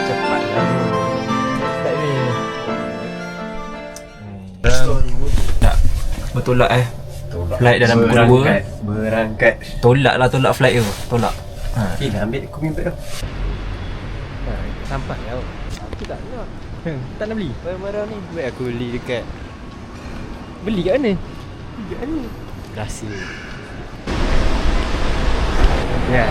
Cepatlah. Tak ni. Tak. Bertolak Flight dalam pukul 2. Berangkat. Tolak flight tu. Tolak. Dah ambil aku punya beg dah. Sampai tau. Aku tak nak. Tak nak beli. Barang-barang ni duit aku beli dekat. Beli kat mana? Rahsia. Ya.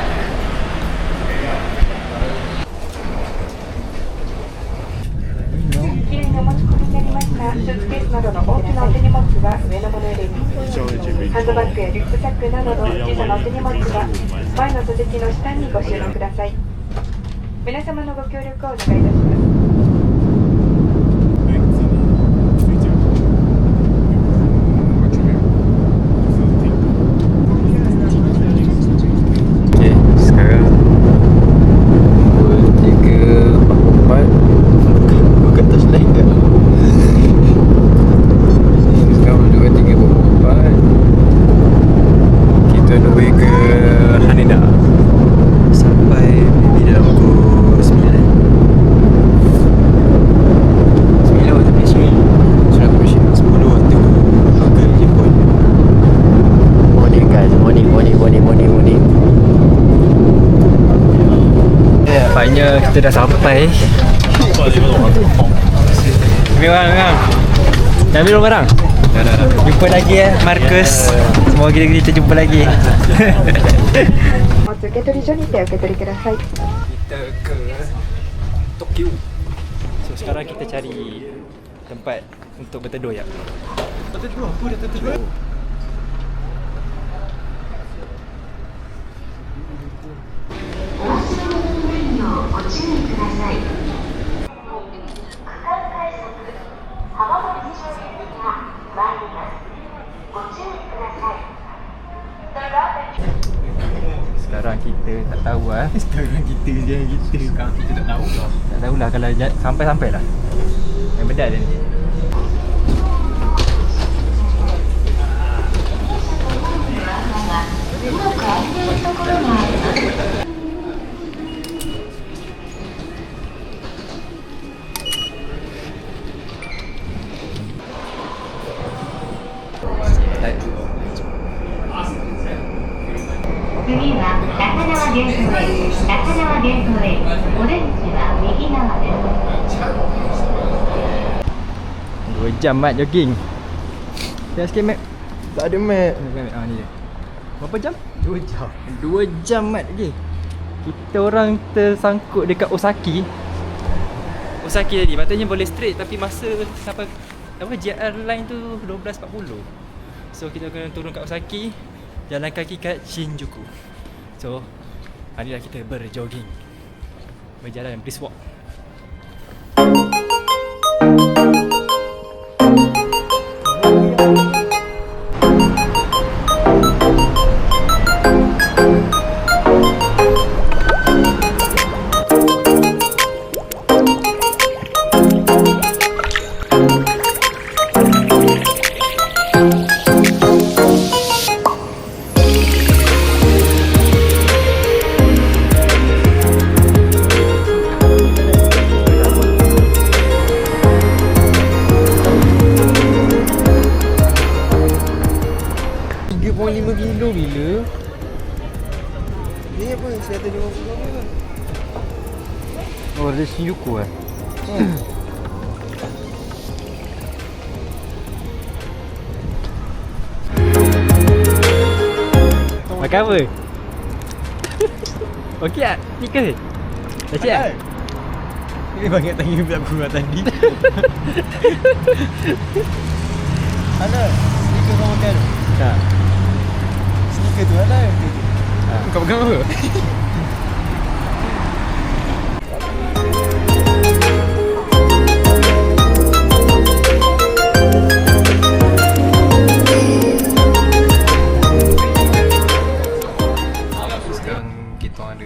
Kita dah sampai. Memang. Dah ambil barang? Dah. Jumpa lagi Marcus. Semua kita jumpa lagi. Kita ke Tokyo. So sekarang kita cari tempat untuk berteduh ya. Berteduh? Apa dah terteduh? Sekarang kita tak tahu Sekarang kita Sekarang kita tak tahu lah. Tak tahulah kalau sampai lah. Yang bedak dia ni. Dua jam mat jogging. Tengok sikit map. Tak ada map. Ni dia. Berapa jam? 2 jam. 2 jam mat lagi. Kita orang tersangkut dekat Osaki tadi. Patutnya boleh straight tapi masa sampai JR line tu 12.40. So kita kena turun kat Osaki, jalan kaki kat Shinjuku. So harilah kita berjogging, berjalan brisk walk. Oh, ada Shinjuku Makan apa? Okey tak? Tiga je? Dah siap? Ini banyak tanya budak aku tadi. Ada sneaker kau makan? Tak. Sneaker tu ada ke? Kau pegang apa?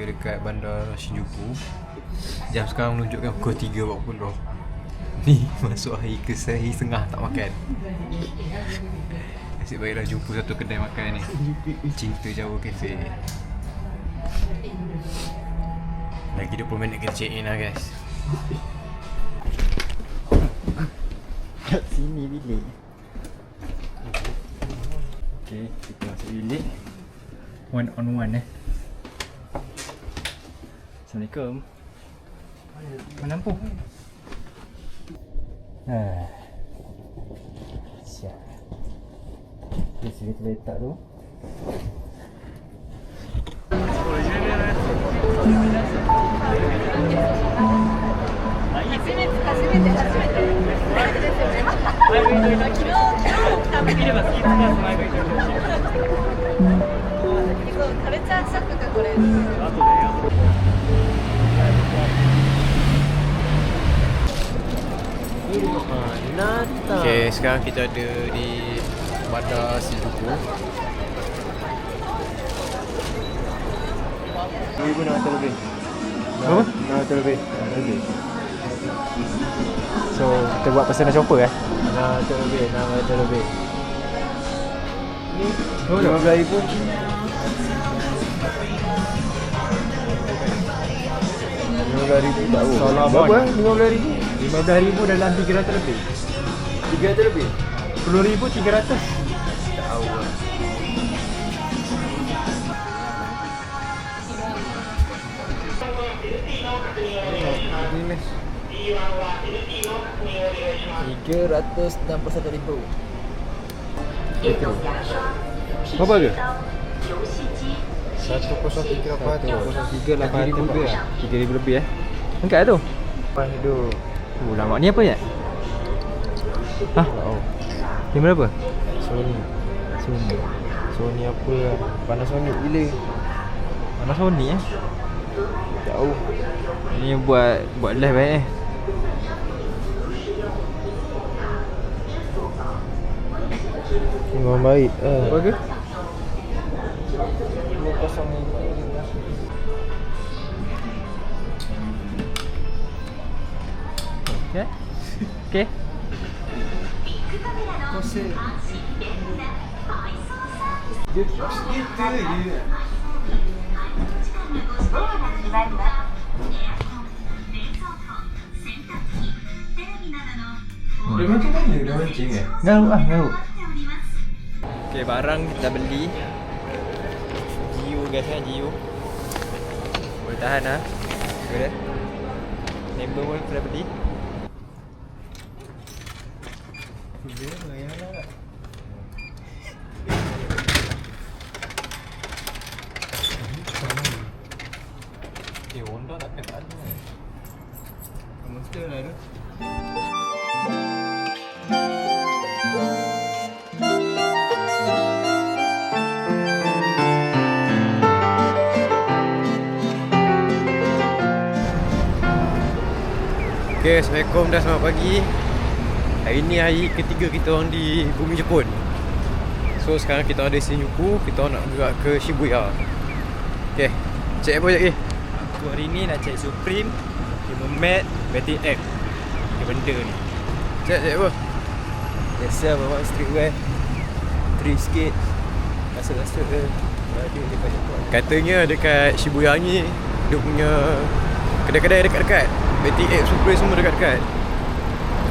Dekat bandar Shinjuku. Jam sekarang menunjukkan pukul 3.40. Ni masuk hari ke sehari setengah tak makan. Nasib baiklah jumpa satu kedai makan ni, Cinta Jawa Cafe. Lagi 20 minit kita check in lah guys. Kat sini bilik. Okay, kita masuk bilik. One on one Assalamualaikum. Menampung. Siap. Di sini kita letak tu. Okay, sekarang kita ada di Bandar Shinjuku. 2,600 lebih. Berapa? 600 lebih. So, kita buat personal shopper 600 lebih, 600 lebih. Oh, 15,000. 15,000 tak tahu. Salah Berapa bon. 15,000? 15,000 dalam 300 lebih. 300 lebih? 10,000 300. Tak tahu lah. Ini mas 361,000. Berapa ke? 1,380. 3,000 lebih 3,000 lebih Angkat tu. Pas hidup. Lama ni apa ya? Hah? Oh, Ni berapa? Sony. Sony apa lah? Panasonic gila. Mana Sony Tak tahu. Ni buat live Memang baik. Apa ke? 205. Okay. Okay. Dia macam mana dia mancing Garuk. Okay, barang kita beli. Gio guys Gio. Boleh tahan Boleh. Member pun kita dah beli. Honda tak ada. Monster lah tu. Okay, Assalamualaikum dan selamat pagi. Hari ni hari ketiga kita orang di bumi Jepun. So sekarang kita ada di Shinjuku. Kita orang nak gerak ke Shibuya. Okay, check apa sekejap. Aku hari ni nak check Supreme, Human Made, Betty X. Ni benda ni. Check apa? Biasa bawa streetwear. Trip sikit. Rasa-rasa ada dekat Jepun. Katanya dekat Shibuya ni dia punya kedai-kedai dekat-dekat. Betty X, Supreme semua dekat-dekat.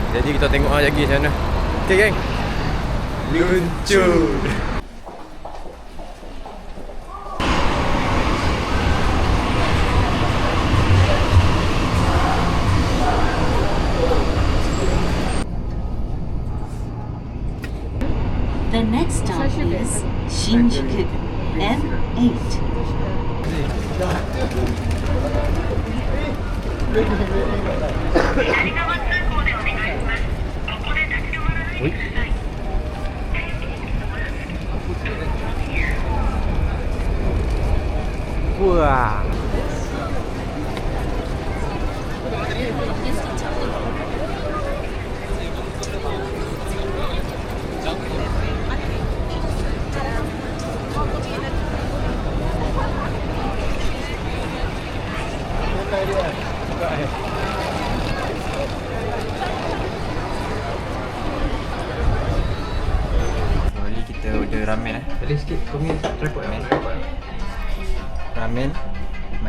Jadi kita tengok lagi macam mana. Okay geng, luncur. The next stop is Shinjuku M8. Wah. Kali kita order ramen Boleh sikit kau punya tripod Ramen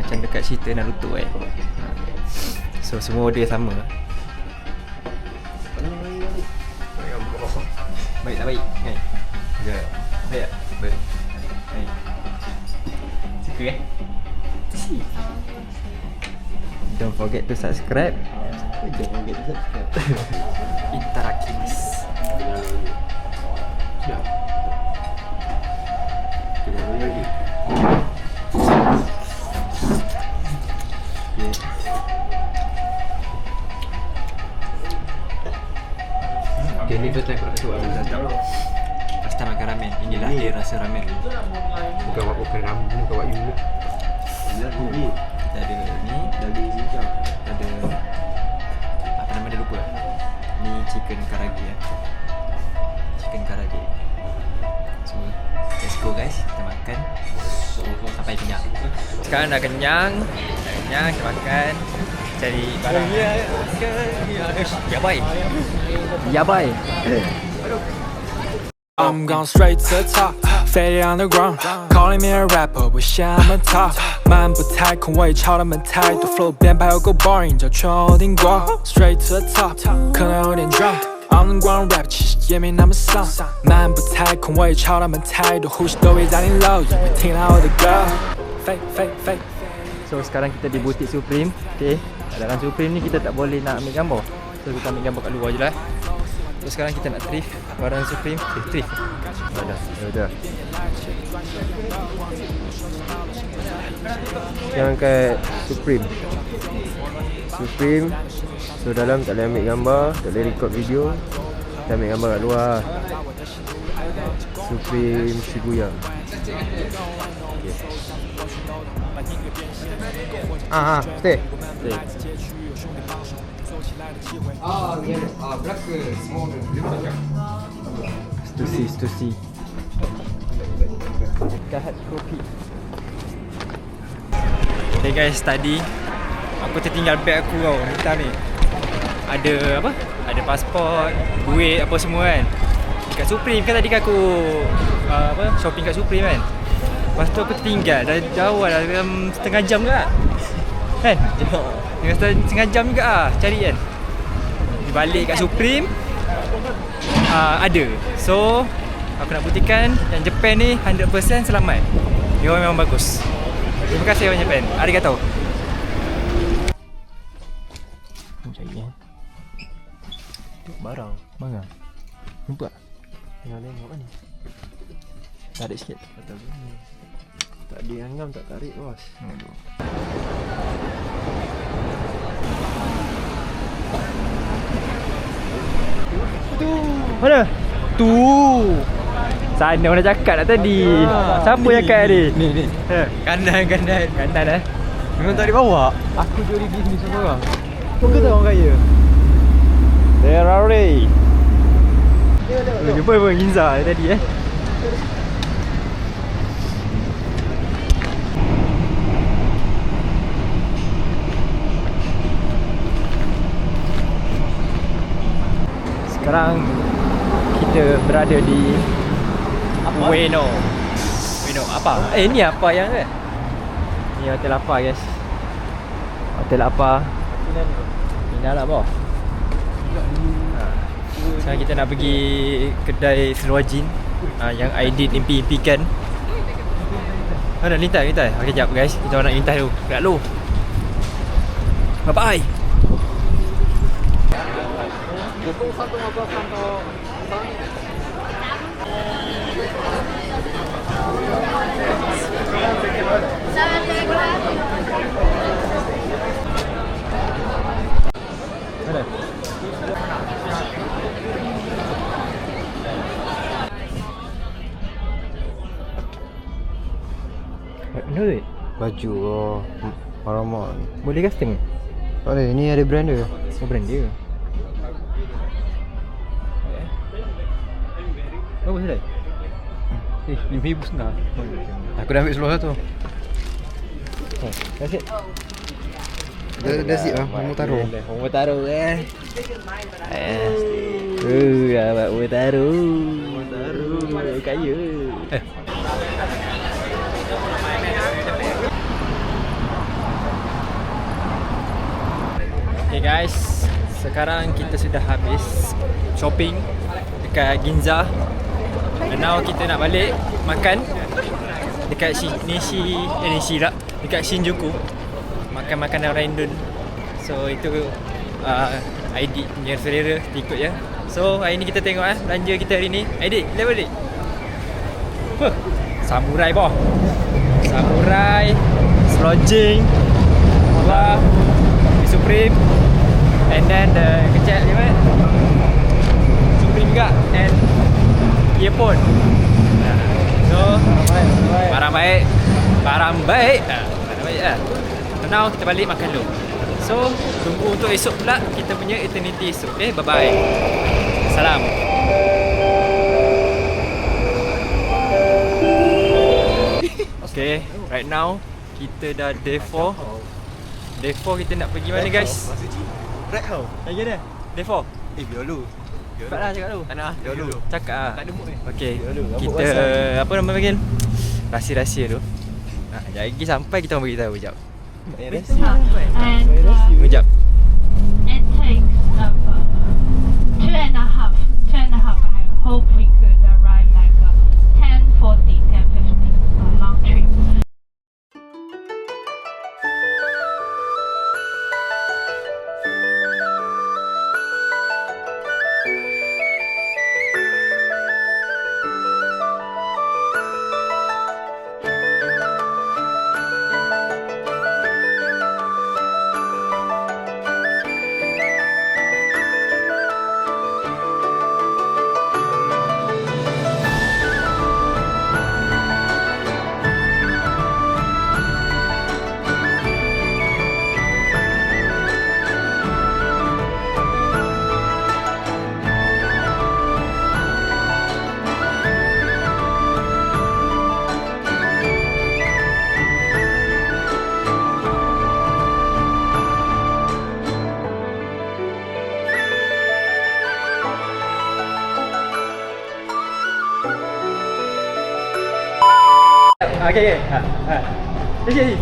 Macam dekat cerita Naruto kan. So semua order sama. Baik tak baik kan? Ya. Baik tak? Baik. Baik. Suka kan? Don't forget to subscribe. Itarakimasu. Okay, ni first time aku nak masuk lah. Pasta makan ramen. Inilah dia rasa ramen. Bukan ramen, bukan wak you. Kita ada ni, ada apa nama dia lupa. Ni chicken karage ya. Chicken karage. So, let's go guys. Kita makan sampai kenyang. Sekarang dah kenyang, kita makan. Cari barang. Ya bye. Ya bye. I'm gone straight to the top, faded on the ground. Calling me a rapper, wish I'm a top. 漫步太空，我也朝他们态度 flow 编排有够 boring， 叫全欧顶光。Straight to the top， 可能有点 drunk。On the ground rap 其实也没那么丧。漫步太空，我也朝他们态度，呼吸都会在你 low， 因为听到我的歌。飞飞飞。 So sekarang kita di butik Supreme. Okay. Dalam Supreme ni kita tak boleh nak ambil gambar. So kita ambil gambar kat luar je lah. So sekarang kita nak thrift barang Supreme. Thrift. Dah. Yang kat Supreme. So dalam tak boleh ambil gambar, tak boleh record video. Kita ambil gambar kat luar. Supreme Shibuya. Stay. Stussy. Kahat kopi. Okay guys, tadi aku tertinggal beg aku tau hitam ni. Ada apa? Ada pasport, duit apa semua kan. Dekat Supreme kan tadi kan aku shopping kat Supreme kan. Lepas tu aku tertinggal dah jauh dah dalam setengah jam ke tak? Kan? Setengah jam juga lah cari kan. Balik kat Supreme ada. So aku nak buktikan yang Japan ni 100% selamat. Dia orang memang bagus. Terima kasih orang Japan. Arigatou. Cari kan. Barang. Mana? Nampak? Tengok kan ni. Tarik sikit. Kata bunyi. Tak dianggam tak tarik bos. Aduh. Mana? Tu. Sana orang dah cakap dah tadi. Siapa yang cakap tadi? Ni. Kandan eh. Memang tak dibawa. Aku juri bisnes seorang. Kau kata orang kaya. Ferrari. Jumpa pun Ginza tadi eh. Sekarang kita berada di Ueno apa? Ni apa yang ni? Ni hotel apa guys? Hotel apa? Mina lah boh. Sekarang kita nak pergi kedai Seluajin yang Aidit impi-impikan. Nak lintas. Okey jap guys, kita nak lintas dulu. Dekat lu. Bye. Mana? Benar ke? Baju Paramount. Boleh custom? Tak boleh, ni ada brand dia. Oh brand dia. Berapa sudah? RM5,000 setengah. Aku dah ambil seluar satu. That's it. Dah sip lah, Momo Taro. Momo Taro dapat Momo Taro. Kaya. Okay guys, sekarang kita sudah habis shopping dekat Ginza. And now kita nak balik makan dekat Nishi lah, dekat Shinjuku. Makan makanan orang Indon. So itu Aidik punya selera ikut ya. So hari ni kita tengok belanja kita hari ni. Aidik, kita balik. Samurai boh. Samurai, Slodging, Wah, Supreme, and then the kecil ni mana? Supreme juga, and earphone. So barang baik, barang baik lah. Now kita balik makan dulu. So tunggu untuk esok pula, kita punya eternity esok. Okay, bye bye. Salam. Okay, right now kita dah day 4. Day 4 kita nak pergi mana guys? Right how? Lagi ada? Day 4? Biar dulu. Cepat lah cakap dulu. Tak nak, biar dulu. Cakap lah. Tak ada mood ni. Okay, dulu, rambut kita basah. apa nama panggil? Rahsia-rahsia tu. Sekejap lagi sampai kita orang beritahu. Sekejap. And Sekejap. it takes 2.5 I hope we could arrive like 10:40, 10:50 long trip. Okay. Jadi.